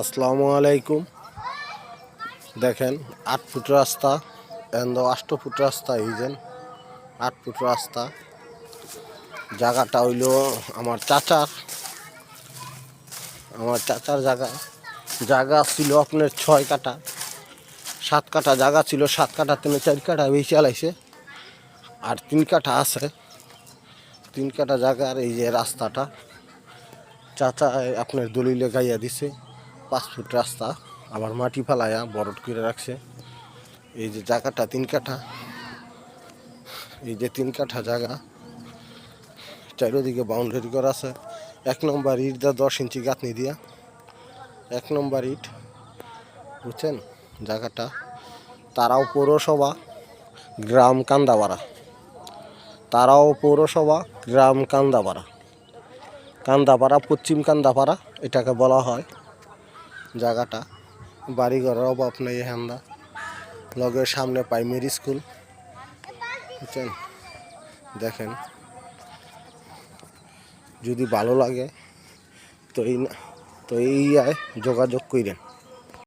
আসসালামু আলাইকুম। দেখেন 8 ফুট রাস্তা এন্ড 8 ফুট রাস্তা এইজেন 8 ফুট রাস্তা। জায়গাটা হইল আমার চাচার জায়গা ছিল আপনার 6 কাঠা 7 কাঠা জায়গা ছিল। 7 কাঠা থেকে 4 কাঠা বেশি আলাইছে আর 3 কাঠা আছে। 3 কাঠা জায়গার এই যে রাস্তাটা চাচা আপনার দলিলে গাইয়া দিছে। 5 ফুট রাস্তা আবার মাটি ফালাইয়া বরট করে রাখছে। এই যে জায়গাটা 3 কাঠা, এই যে 3 কাঠা জায়গা চারিদিকে বাউন্ডারি করা আছে। 1 নম্বর ইট দা 10 ইঞ্চি গাঁথনি দিয়া 1 নম্বর ইট, বুঝছেন জায়গাটা। তারাও পৌরসভা গ্রাম কান্দাপাড়া, কান্দাপাড়া পশ্চিম কান্দাপাড়া এটাকে বলা হয়। জায়গাটা বাড়িঘরের অভাব নেই। হ্যান্দা লগের সামনে প্রাইমারি স্কুল, বুঝছেন। দেখেন যদি ভালো লাগে তো এই যোগাযোগ করেন।